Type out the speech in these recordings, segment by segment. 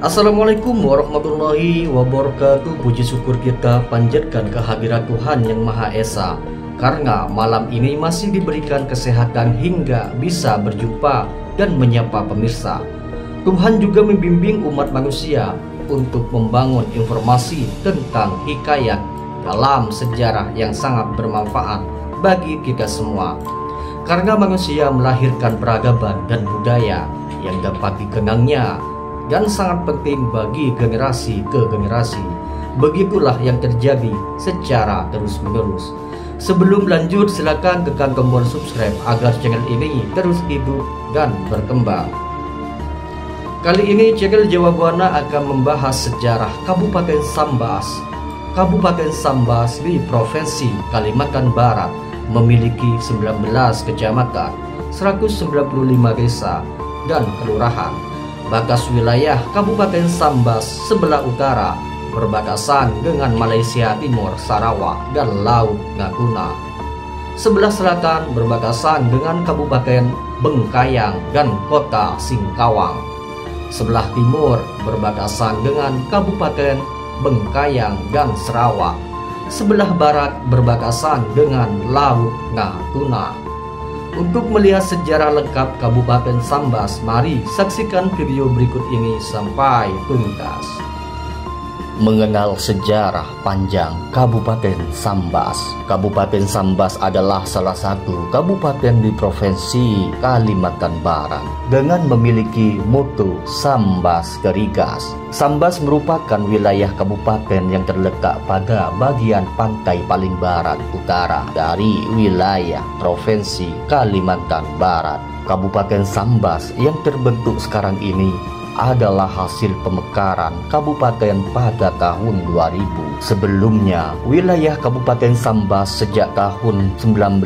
Assalamualaikum warahmatullahi wabarakatuh. Puji syukur kita panjatkan kehadirat Tuhan Yang Maha Esa, karena malam ini masih diberikan kesehatan hingga bisa berjumpa dan menyapa pemirsa. Tuhan juga membimbing umat manusia untuk membangun informasi tentang hikayat dalam sejarah yang sangat bermanfaat bagi kita semua. Karena manusia melahirkan peradaban dan budaya yang dapat dikenangnya dan sangat penting bagi generasi ke generasi. Begitulah yang terjadi secara terus-menerus. Sebelum lanjut, silakan tekan tombol subscribe agar channel ini terus hidup dan berkembang. Kali ini channel Jawa Buana akan membahas sejarah Kabupaten Sambas. Kabupaten Sambas di Provinsi Kalimantan Barat memiliki 19 kecamatan, 195 desa, dan kelurahan. Batas wilayah Kabupaten Sambas sebelah utara berbatasan dengan Malaysia Timur, Sarawak, dan Laut Natuna. Sebelah selatan berbatasan dengan Kabupaten Bengkayang dan Kota Singkawang. Sebelah timur berbatasan dengan Kabupaten Bengkayang dan Sarawak. Sebelah barat berbatasan dengan Laut Natuna. Untuk melihat sejarah lengkap Kabupaten Sambas, mari saksikan video berikut ini sampai tuntas. Mengenal sejarah panjang Kabupaten Sambas. Kabupaten Sambas adalah salah satu kabupaten di Provinsi Kalimantan Barat dengan memiliki moto Sambas Gerigas. Sambas merupakan wilayah kabupaten yang terletak pada bagian pantai paling barat utara dari wilayah Provinsi Kalimantan Barat. Kabupaten Sambas yang terbentuk sekarang ini adalah hasil pemekaran kabupaten pada tahun 2000. Sebelumnya, wilayah Kabupaten Sambas sejak tahun 1960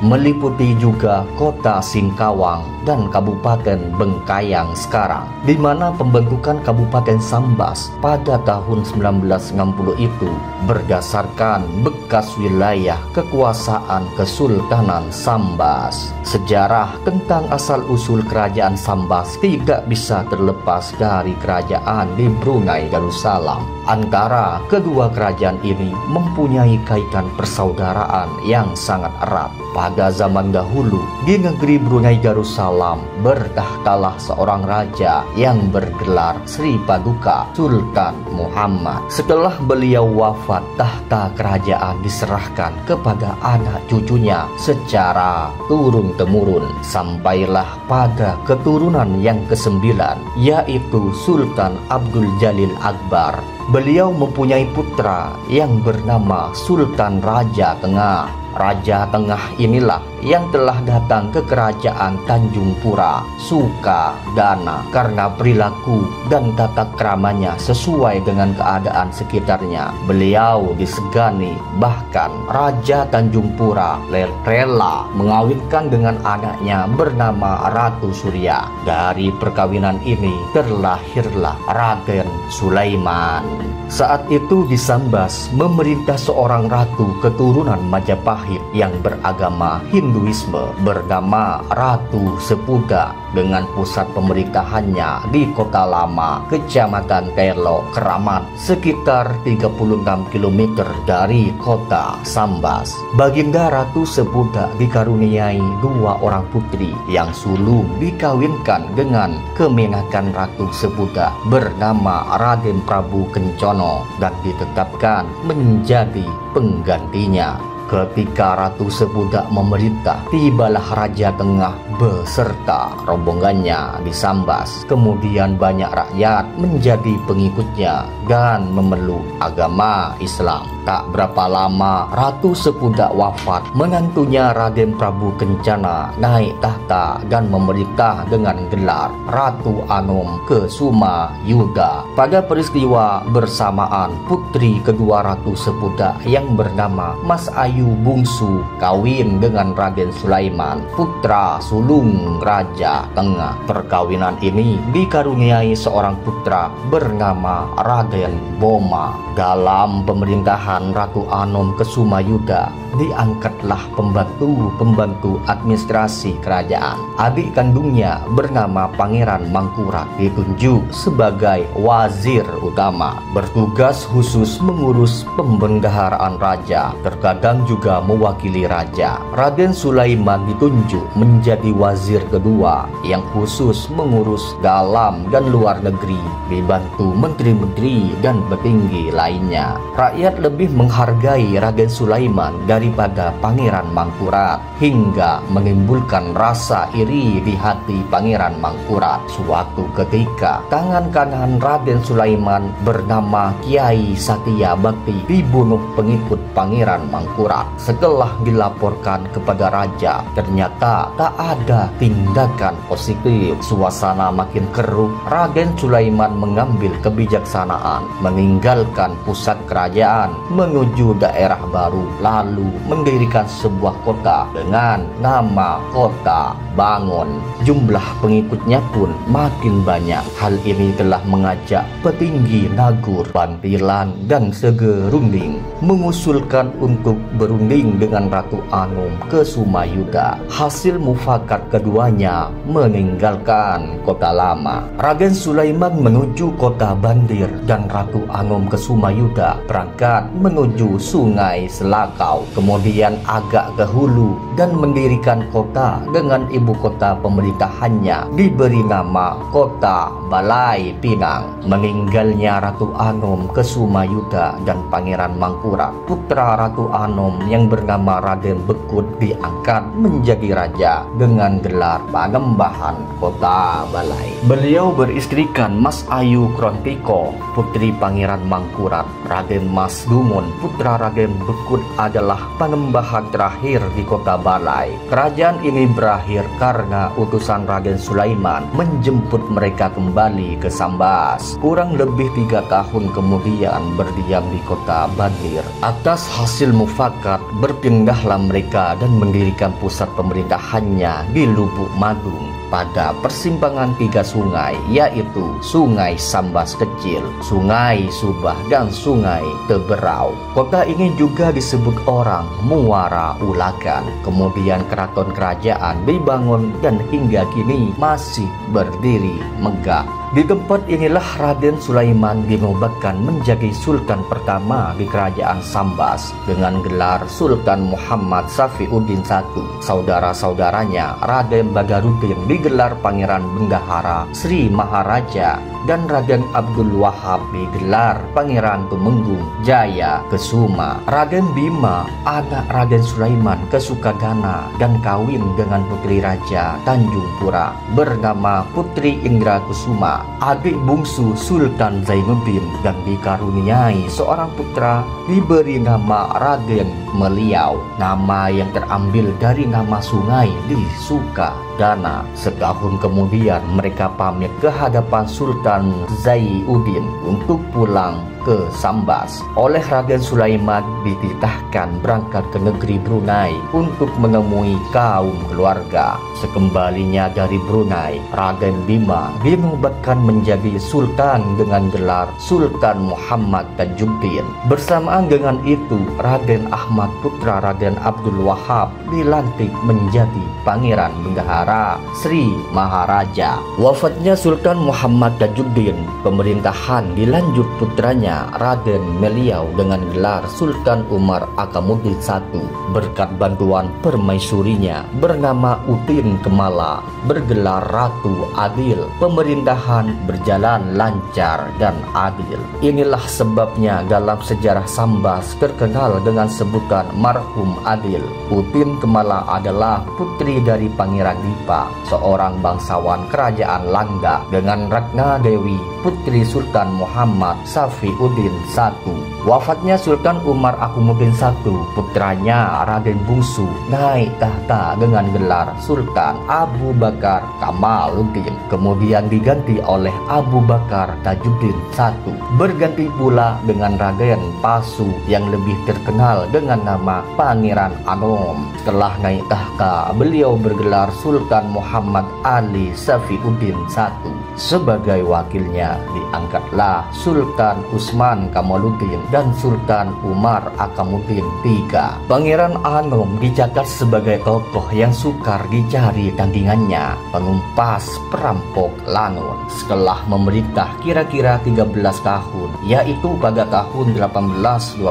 meliputi juga Kota Singkawang dan Kabupaten Bengkayang sekarang, di mana pembentukan Kabupaten Sambas pada tahun 1960 itu berdasarkan bekas wilayah kekuasaan Kesultanan Sambas. Sejarah tentang asal-usul kerajaan Sambas tidak bisa terlepas dari kerajaan di Brunei Darussalam. Antara kedua kerajaan ini mempunyai kaitan persaudaraan yang sangat erat. Pada zaman dahulu, di negeri Brunei Darussalam bertahtalah seorang raja yang bergelar Sri Paduka Sultan Muhammad. Setelah beliau wafat, tahta kerajaan diserahkan kepada anak cucunya secara turun-temurun. Sampailah pada keturunan yang ke-9, yaitu Sultan Abdul Jalil Akbar. Beliau mempunyai putra yang bernama Sultan Raja Tengah. Raja Tengah inilah yang telah datang ke kerajaan Tanjung Pura, Sukadana, karena perilaku dan tata keramanya sesuai dengan keadaan sekitarnya. Beliau disegani, bahkan Raja Tanjung Pura rela mengawinkan dengan anaknya bernama Ratu Surya. Dari perkawinan ini terlahirlah Raden Sulaiman. Saat itu di Sambas memerintah seorang ratu keturunan Majapahit yang beragama Hinduisme bernama Ratu Sepuda, dengan pusat pemerintahannya di Kota Lama, Kecamatan Telo, Keramat, sekitar 36 km dari Kota Sambas. Baginda Ratu Sepuda dikaruniai 2 orang putri yang sulung dikawinkan dengan kemenakan Ratu Sepuda bernama Raden Prabu Kencono dan ditetapkan menjadi penggantinya. Ketika Ratu Sepuda memerintah, tibalah Raja Tengah beserta rombongannya di Sambas. Kemudian banyak rakyat menjadi pengikutnya dan memeluk agama Islam. Tak berapa lama Ratu Sepuda wafat, menantunya Raden Prabu Kencana naik tahta dan memerintah dengan gelar Ratu Anom Kesuma Yuda. Pada peristiwa bersamaan, putri kedua Ratu Sepuda yang bernama Mas Ayu Ayu bungsu kawin dengan Raden Sulaiman, putra sulung Raja Tengah. Perkawinan ini dikaruniai seorang putra bernama Raden Boma. Dalam pemerintahan Ratu Anom Kesumayuda diangkatlah pembantu administrasi kerajaan. Adik kandungnya bernama Pangeran Mangkurat ditunjuk sebagai wazir utama, bertugas khusus mengurus pembendaharaan raja, terkadang juga mewakili raja. Raden Sulaiman ditunjuk menjadi wazir kedua yang khusus mengurus dalam dan luar negeri, dibantu menteri-menteri dan petinggi lainnya. Rakyat lebih menghargai Raden Sulaiman daripada Pangeran Mangkurat, hingga menimbulkan rasa iri di hati Pangeran Mangkurat. Suatu ketika, tangan kanan Raden Sulaiman bernama Kiai Satya Bakti dibunuh pengikut Pangeran Mangkurat. Setelah dilaporkan kepada raja, ternyata tak ada tindakan positif. Suasana makin keruh. Raden Sulaiman mengambil kebijaksanaan, meninggalkan pusat kerajaan menuju daerah baru, lalu mendirikan sebuah kota dengan nama Kota Bangun. Jumlah pengikutnya pun makin banyak. Hal ini telah mengajak petinggi Nagur, Bantilan, dan Segerunding mengusulkan untuk berunding dengan Ratu Anom Kesumayuda. Hasil mufakat keduanya meninggalkan kota lama. Raden Sulaiman menuju kota Bandir dan Ratu Anom Kesumayuda berangkat menuju Sungai Selakau, kemudian agak ke hulu dan mendirikan kota dengan ibu kota pemerintahannya diberi nama Kota Balai Pinang. Meninggalnya Ratu Anom Kesumayuda dan Pangeran Mangkurat, putra Ratu Anom yang bernama Raden Bekut diangkat menjadi raja dengan gelar Panembahan Kota Balai. Beliau beristrikan Mas Ayu Krontiko, putri Pangeran Mangkurat. Raden Mas Dumun, putra Raden Bekut adalah panembahan terakhir di Kota Balai. Kerajaan ini berakhir karena utusan Raden Sulaiman menjemput mereka kembali ke Sambas. Kurang lebih 3 tahun kemudian berdiam di kota Bandir. Atas hasil mufakat, berpindahlah mereka dan mendirikan pusat pemerintahannya di Lubuk Magung pada persimpangan 3 sungai, yaitu Sungai Sambas Kecil, Sungai Subah, dan Sungai Teberau. Kota ini juga disebut orang Muara Ulakan. Kemudian keraton kerajaan dibangun dan hingga kini masih berdiri megah. Di tempat inilah Raden Sulaiman dinobatkan menjadi sultan pertama di kerajaan Sambas dengan gelar Sultan Muhammad Safiuddin I. Saudara-saudaranya Raden Badarudin digelar Pangeran Bendahara Sri Maharaja dan Raden Abdul Wahab digelar Pangeran Tumenggung Jaya Kesuma. Raden Bima, anak Raden Sulaiman Kesukagana dan kawin dengan putri Raja Tanjung Pura bernama Putri Indra Kusuma, adik bungsu Sultan Zainuddin, dan dikaruniai seorang putra diberi nama Raden Meliau, nama yang terambil dari nama sungai di Sukadana. Setahun kemudian mereka pamit ke hadapan Sultan Zainuddin untuk pulang ke Sambas. Oleh Raden Sulaiman dititahkan berangkat ke negeri Brunei untuk menemui kaum keluarga. Sekembalinya dari Brunei, Raden Bima dinobatkan menjadi sultan dengan gelar Sultan Muhammad Tajuddin. Bersamaan dengan itu, Raden Ahmad putra Raden Abdul Wahab dilantik menjadi Pangeran Bendahara Sri Maharaja. Wafatnya Sultan Muhammad Tajuddin, pemerintahan dilanjut putranya Raden Meliau dengan gelar Sultan Umar Akamuddin I. Berkat bantuan permaisurinya bernama Utin Kemala bergelar Ratu Adil, pemerintahan berjalan lancar dan adil. Inilah sebabnya dalam sejarah Sambas terkenal dengan sebutan Marhum Adil. Utin Kemala adalah putri dari Pangeran Dipa, seorang bangsawan kerajaan Langga, dengan Ratna Dewi, putri Sultan Muhammad Safiuddin I. Wafatnya Sultan Umar Akumuddin I, putranya Raden Bungsu, naik tahta dengan gelar Sultan Abu Bakar Kamaluddin, kemudian diganti oleh Abu Bakar Tajuddin I. Berganti pula dengan Raden Pasu yang lebih terkenal dengan nama Pangeran Anom. Setelah naik tahta, beliau bergelar Sultan Muhammad Ali Safiuddin I. Sebagai wakilnya diangkatlah Sultan Utsman Kamaluddin dan Sultan Umar Akamuddin III. Pangeran Anom dicatat sebagai tokoh yang sukar dicari tandingannya, pengumpas perampok Langun. Setelah memerintah kira-kira 13 tahun, yaitu pada tahun 1828,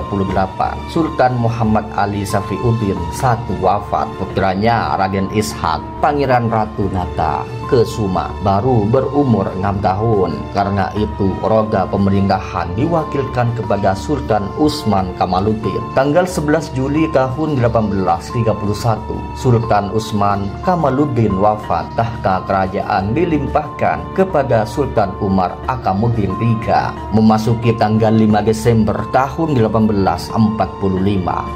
Sultan Muhammad Ali Safiuddin I wafat. Putranya Raden Ishak, Pangeran Ratu Nata Kesuma, baru berumur 6 tahun. Karena itu roda pemerintahan diwakilkan kepada Sultan Utsman Kamaluddin. Tanggal 11 Juli tahun 1831, Sultan Utsman Kamaluddin wafat. Tahta kerajaan dilimpahkan kepada Sultan Umar Akamuddin III. Memasuki tanggal 5 Desember tahun 1845,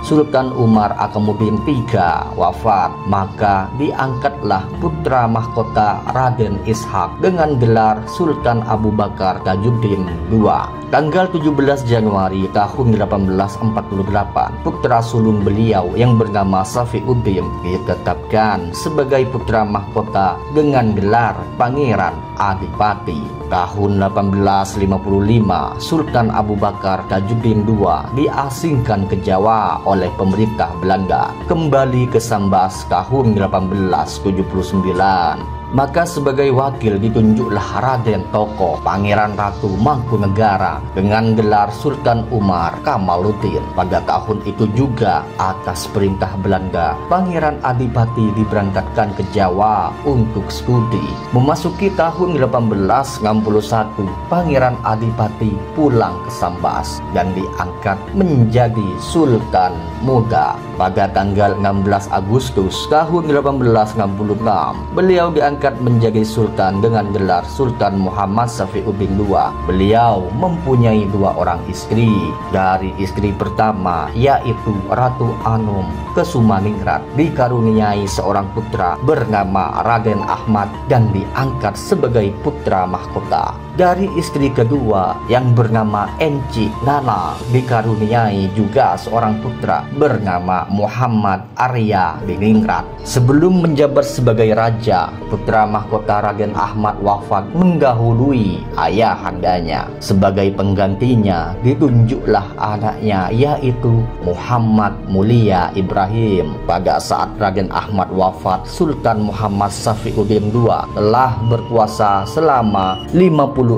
Sultan Umar Akamuddin III wafat. Maka diangkatlah putra mahkota Raden Ishak dengan gelar Sultan Abu Bakar Tajuddin II. Tanggal 17 Januari tahun 1848, putra sulung beliau yang bernama Safiuddin ditetapkan sebagai putra mahkota dengan gelar Pangeran Adipati. Tahun 1855, Sultan Abu Bakar Tajuddin II diasingkan ke Jawa oleh pemerintah Belanda. Kembali ke Sambas tahun 1879. Maka sebagai wakil ditunjuklah Raden Toko, Pangeran Ratu Mangkunegara dengan gelar Sultan Umar Kamaluddin. Pada tahun itu juga atas perintah Belanda, Pangeran Adipati diberangkatkan ke Jawa untuk studi. Memasuki tahun 1861, Pangeran Adipati pulang ke Sambas dan diangkat menjadi Sultan Muda. Pada tanggal 16 Agustus tahun 1866, beliau diangkat menjadi sultan dengan gelar Sultan Muhammad Safiuddin II. Beliau mempunyai 2 orang istri. Dari istri pertama, yaitu Ratu Anom Kesumaningrat, dikaruniai seorang putra bernama Raden Ahmad dan diangkat sebagai putra mahkota. Dari istri kedua yang bernama Enci Nana, dikaruniai juga seorang putra bernama Muhammad Arya Diningrat. Sebelum menjabat sebagai raja, putra mahkota Raden Ahmad wafat mendahului ayahandanya. Sebagai penggantinya ditunjuklah anaknya, yaitu Muhammad Mulia Ibrahim. Pada saat Raden Ahmad wafat, Sultan Muhammad Safiuddin II telah berkuasa selama 56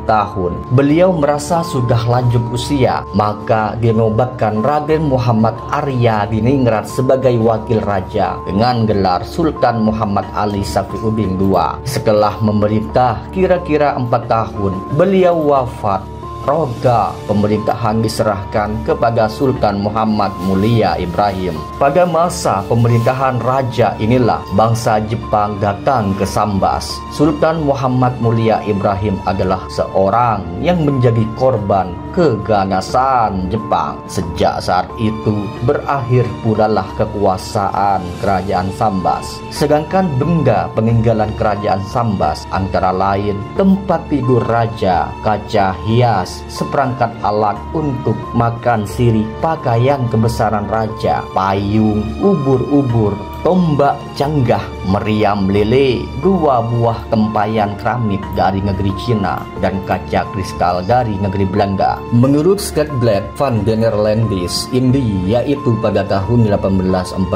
tahun. Beliau merasa sudah lanjut usia, maka dinobatkan Raden Muhammad Arya Diningrat sebagai wakil raja dengan gelar Sultan Muhammad Ali Safiuddin II. Setelah memerintah kira-kira 4 tahun, beliau wafat. Roda pemerintahan diserahkan kepada Sultan Muhammad Mulia Ibrahim. Pada masa pemerintahan raja inilah bangsa Jepang datang ke Sambas. Sultan Muhammad Mulia Ibrahim adalah seorang yang menjadi korban keganasan Jepang. Sejak saat itu berakhir pulalah kekuasaan kerajaan Sambas. Sedangkan benda peninggalan kerajaan Sambas antara lain tempat tidur raja, kaca hias, seperangkat alat untuk makan sirih, pakaian kebesaran raja, payung, ubur-ubur, tombak canggah, meriam lele, 2 buah tempayan keramik dari negeri Cina, dan kaca kristal dari negeri Belanda. Menurut Stadblad van den Nerlandis Indi, yaitu pada tahun 1849,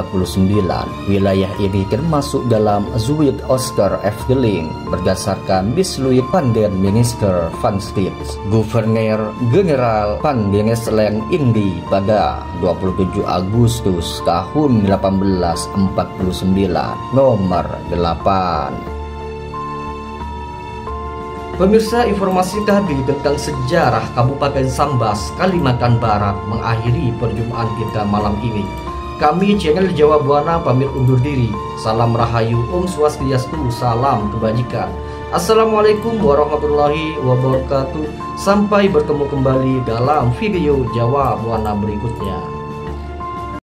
wilayah ini termasuk dalam Zuid-Ooster-Efteling berdasarkan Besluit van den Minister van Staats Guverneur General van Denesland Indi pada 27 Agustus tahun 1849 nomor 8. Pemirsa, informasi tadi tentang sejarah Kabupaten Sambas, Kalimantan Barat mengakhiri perjumpaan kita malam ini. Kami channel Jawa Buana pamit undur diri. Salam Rahayu, Om Swastiastu, salam kebajikan. Assalamualaikum warahmatullahi wabarakatuh. Sampai bertemu kembali dalam video Jawa Buana berikutnya.